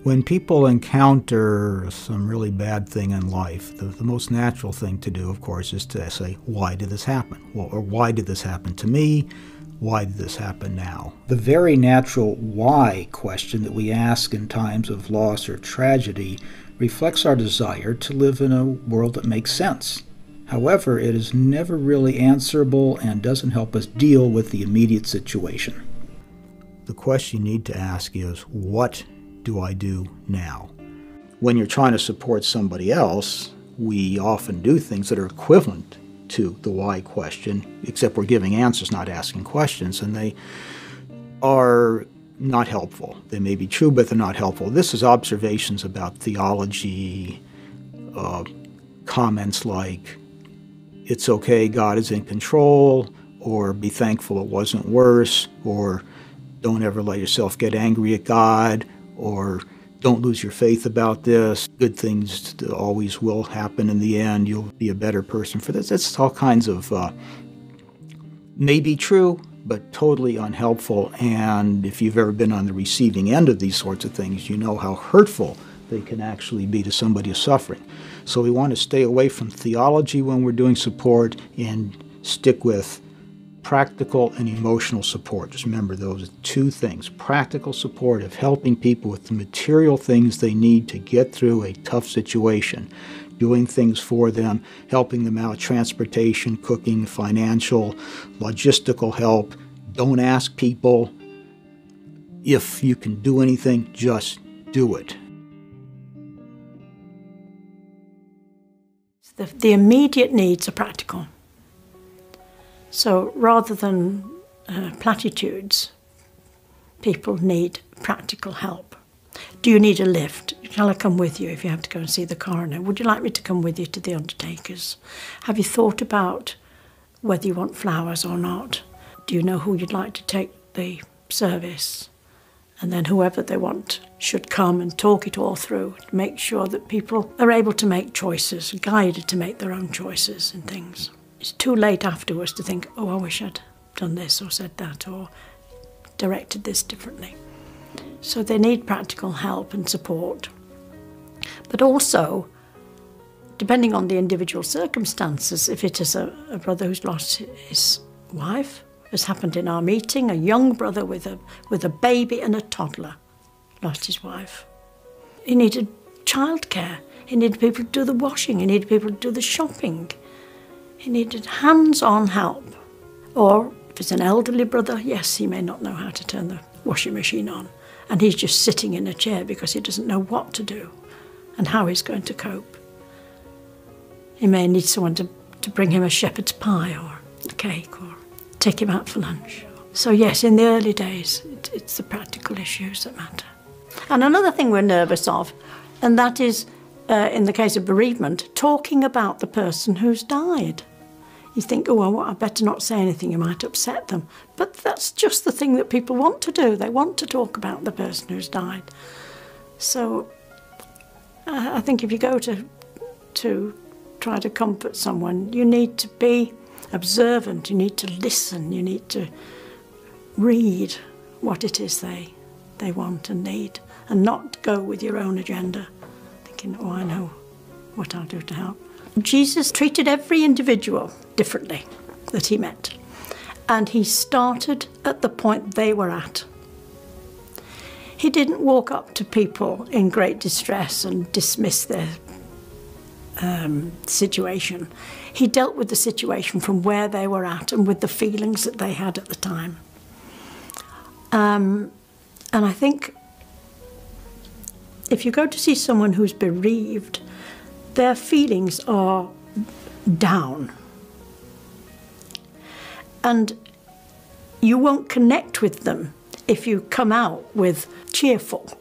When people encounter some really bad thing in life, the most natural thing to do, of course, is to say, why did this happen? Well, or why did this happen to me? Why did this happen now? The very natural why question that we ask in times of loss or tragedy reflects our desire to live in a world that makes sense. However, it is never really answerable and doesn't help us deal with the immediate situation. The question you need to ask is, what do I do now? When you're trying to support somebody else, we often do things that are equivalent to the why question, except we're giving answers, not asking questions, and they are not helpful. They may be true, but they're not helpful. This is observations about theology, comments like, it's okay, God is in control, or be thankful it wasn't worse, or don't ever let yourself get angry at God, or don't lose your faith about this. Good things always will happen in the end. You'll be a better person for this. It's all kinds of maybe true, but totally unhelpful. And if you've ever been on the receiving end of these sorts of things, you know how hurtful they can actually be to somebody who's suffering. So we want to stay away from theology when we're doing support and stick with practical and emotional support. Just remember those two things. Practical support of helping people with the material things they need to get through a tough situation, doing things for them, helping them out, transportation, cooking, financial, logistical help. Don't ask people if you can do anything, just do it. The immediate needs are practical. So rather than platitudes, people need practical help. Do you need a lift? Shall I come with you if you have to go and see the coroner? Would you like me to come with you to the undertaker's? Have you thought about whether you want flowers or not? Do you know who you'd like to take the service? And then whoever they want should come and talk it all through to make sure that people are able to make choices, guided to make their own choices and things. It's too late afterwards to think, oh, I wish I'd done this or said that or directed this differently. So they need practical help and support. But also, depending on the individual circumstances, if it is a brother who's lost his wife, as happened in our meeting, a young brother with a baby and a toddler lost his wife. He needed childcare. He needed people to do the washing. He needed people to do the shopping. He needed hands-on help. Or if it's an elderly brother, yes, he may not know how to turn the washing machine on. And he's just sitting in a chair because he doesn't know what to do and how he's going to cope. He may need someone to bring him a shepherd's pie or a cake or take him out for lunch. So yes, in the early days, it's the practical issues that matter. And another thing we're nervous of, and that is, in the case of bereavement, talking about the person who's died. You think, oh, well, I better not say anything, you might upset them. But that's just the thing that people want to do. They want to talk about the person who's died. So I think if you go to try to comfort someone, you need to be observant, you need to listen, you need to read what it is they want and need, and not go with your own agenda, thinking, oh, I know what I'll do to help. Jesus treated every individual differently that he met, and he started at the point they were at. He didn't walk up to people in great distress and dismiss their situation. He dealt with the situation from where they were at and with the feelings that they had at the time. And I think if you go to see someone who's bereaved, their feelings are down. And you won't connect with them if you come out with cheerful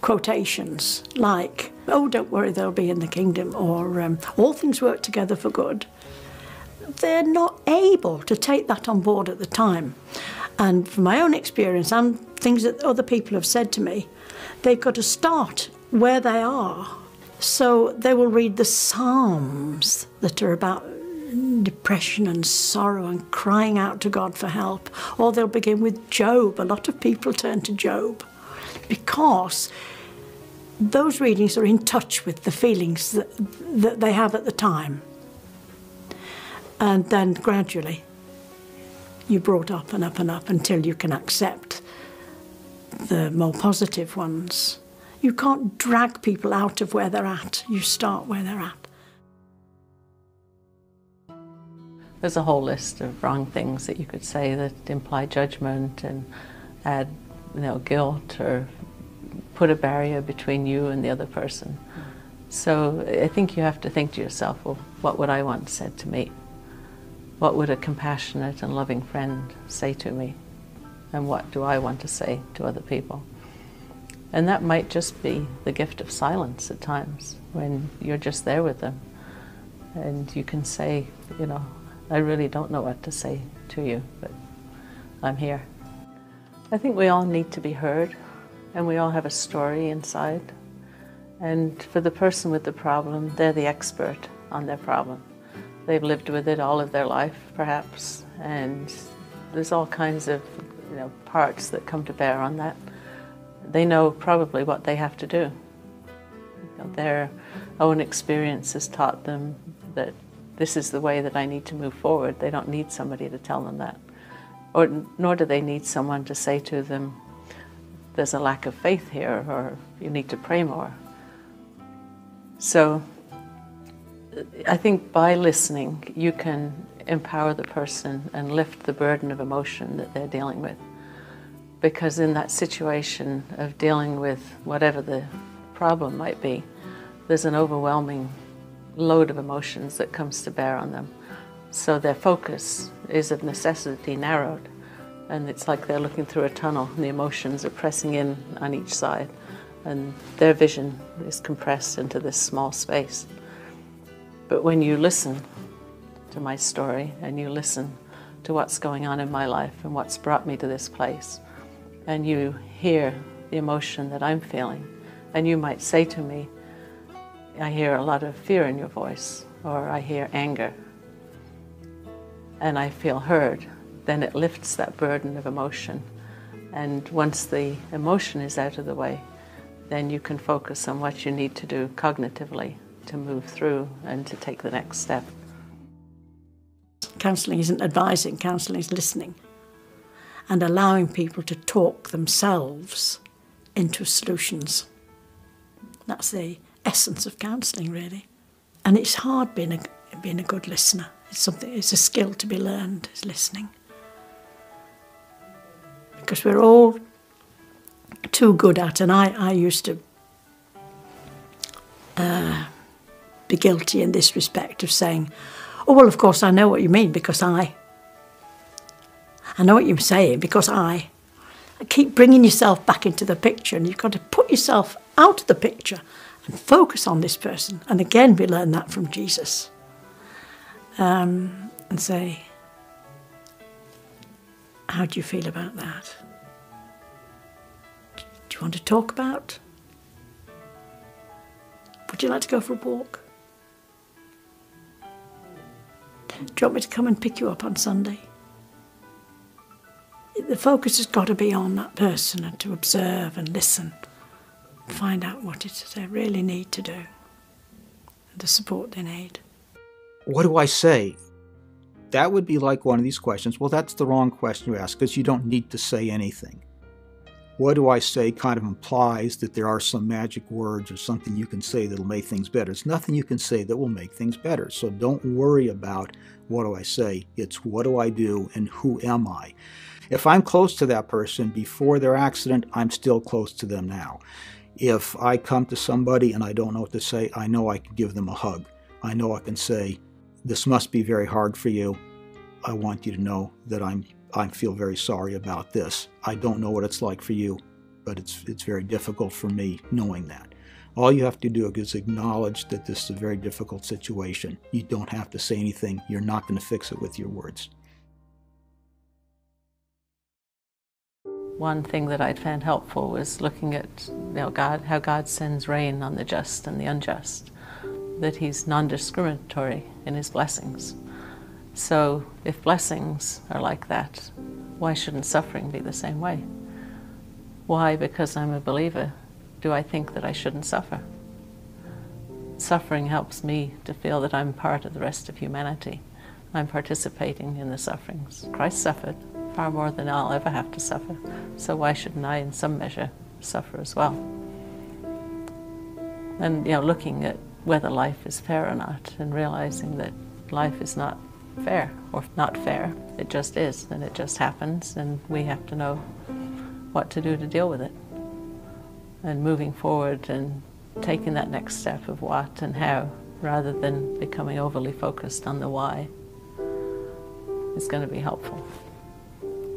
quotations like, oh, don't worry, they'll be in the kingdom, or all things work together for good. They're not able to take that on board at the time. And from my own experience and things that other people have said to me, they've got to start where they are. So they will read the Psalms that are about depression and sorrow and crying out to God for help. Or they'll begin with Job. A lot of people turn to Job. because those readings are in touch with the feelings that they have at the time. And then gradually you're brought up and up and up until you can accept the more positive ones. You can't drag people out of where they're at. You start where they're at. There's a whole list of wrong things that you could say that imply judgment and add, guilt or put a barrier between you and the other person. So I think you have to think to yourself, well, what would I want said to me? What would a compassionate and loving friend say to me? And what do I want to say to other people? And that might just be the gift of silence at times, when you're just there with them. And you can say, I really don't know what to say to you, but I'm here. I think we all need to be heard, and we all have a story inside. And for the person with the problem, they're the expert on their problem. They've lived with it all of their life, perhaps, and there's all kinds of parts that come to bear on that. They know probably what they have to do. Their own experience has taught them that this is the way that I need to move forward. They don't need somebody to tell them that. Nor do they need someone to say to them, there's a lack of faith here, or you need to pray more. So I think by listening, you can empower the person and lift the burden of emotion that they're dealing with. Because in that situation of dealing with whatever the problem might be, there's an overwhelming load of emotions that comes to bear on them. So their focus is of necessity narrowed, and it's like they're looking through a tunnel and the emotions are pressing in on each side, and their vision is compressed into this small space. But when you listen to my story and you listen to what's going on in my life and what's brought me to this place, and you hear the emotion that I'm feeling, and you might say to me, I hear a lot of fear in your voice, or I hear anger, and I feel heard, then it lifts that burden of emotion. And once the emotion is out of the way, then you can focus on what you need to do cognitively to move through and to take the next step. Counselling isn't advising, counselling is listening and allowing people to talk themselves into solutions. That's the essence of counselling, really. And it's hard being a good listener. It's a skill to be learned, is listening. Because we're all too good at, and I used to be guilty in this respect of saying, oh, well, of course I know what you mean because I know what you're saying because I keep bringing yourself back into the picture, and you've got to put yourself out of the picture and focus on this person. And again, we learn that from Jesus. And say, how do you feel about that? Do you want to talk about? Would you like to go for a walk? Do you want me to come and pick you up on Sunday? The focus has got to be on that person, and to observe and listen, and find out what it is they really need to do, and the support they need. What do I say? That would be like one of these questions. Well, that's the wrong question to ask, because you don't need to say anything. What do I say kind of implies that there are some magic words or something you can say that'll make things better. It's nothing you can say that will make things better. So don't worry about what do I say. It's what do I do and who am I? If I'm close to that person before their accident, I'm still close to them now. If I come to somebody and I don't know what to say, I know I can give them a hug. I know I can say, this must be very hard for you. I want you to know that I feel very sorry about this. I don't know what it's like for you, but it's very difficult for me knowing that. All you have to do is acknowledge that this is a very difficult situation. You don't have to say anything. You're not going to fix it with your words. One thing that I'd found helpful was looking at how God sends rain on the just and the unjust, that he's non-discriminatory in his blessings. So if blessings are like that, why shouldn't suffering be the same way? Why, because I'm a believer, do I think that I shouldn't suffer? Suffering helps me to feel that I'm part of the rest of humanity. I'm participating in the sufferings. Christ suffered far more than I'll ever have to suffer, so why shouldn't I, in some measure, suffer as well? And, looking at whether life is fair or not, and realizing that life is not fair, or not fair, it just is, and it just happens, and we have to know what to do to deal with it. And moving forward and taking that next step of what and how, rather than becoming overly focused on the why, is going to be helpful.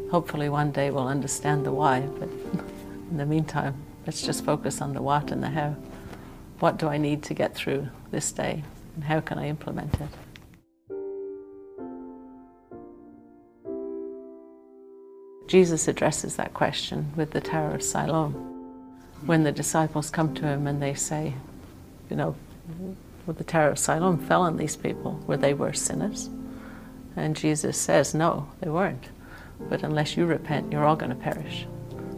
Hopefully one day we'll understand the why, but in the meantime, let's just focus on the what and the how. What do I need to get through this day, and how can I implement it? Jesus addresses that question with the Tower of Siloam. When the disciples come to him and they say, well, the Tower of Siloam fell on these people, were they worse sinners? And Jesus says, no, they weren't. But unless you repent, you're all going to perish.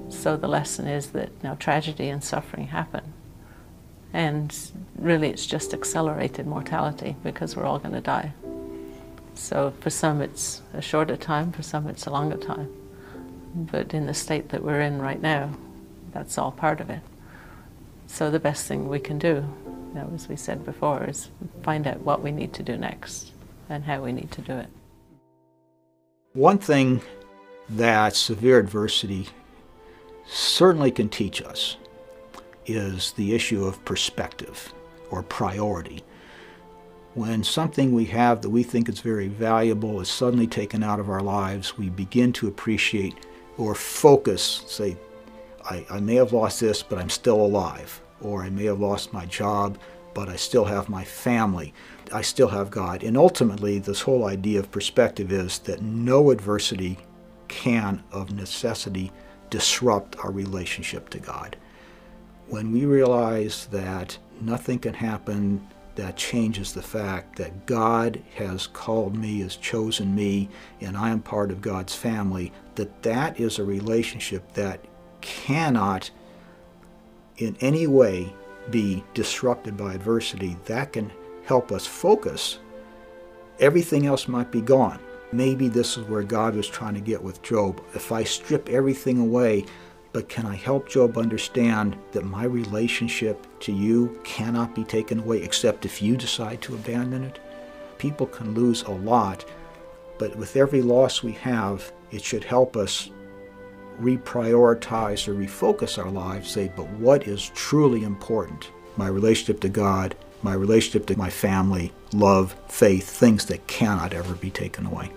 So the lesson is that now tragedy and suffering happen. And really it's just accelerated mortality, because we're all going to die. So for some it's a shorter time, for some it's a longer time. But in the state that we're in right now, that's all part of it. So the best thing we can do, as we said before, is find out what we need to do next and how we need to do it. One thing that severe adversity certainly can teach us is the issue of perspective or priority. When something we have that we think is very valuable is suddenly taken out of our lives, we begin to appreciate or focus, say, I may have lost this, but I'm still alive. Or I may have lost my job, but I still have my family. I still have God. And ultimately, this whole idea of perspective is that no adversity can, of necessity, disrupt our relationship to God. When we realize that nothing can happen that changes the fact that God has called me, has chosen me, and I am part of God's family, that is a relationship that cannot in any way be disrupted by adversity, that can help us focus. Everything else might be gone. Maybe this is where God was trying to get with Job. If I strip everything away, but can I help Job understand that my relationship to you cannot be taken away except if you decide to abandon it? People can lose a lot, but with every loss we have, it should help us reprioritize or refocus our lives, say, but what is truly important? My relationship to God, my relationship to my family, love, faith, things that cannot ever be taken away.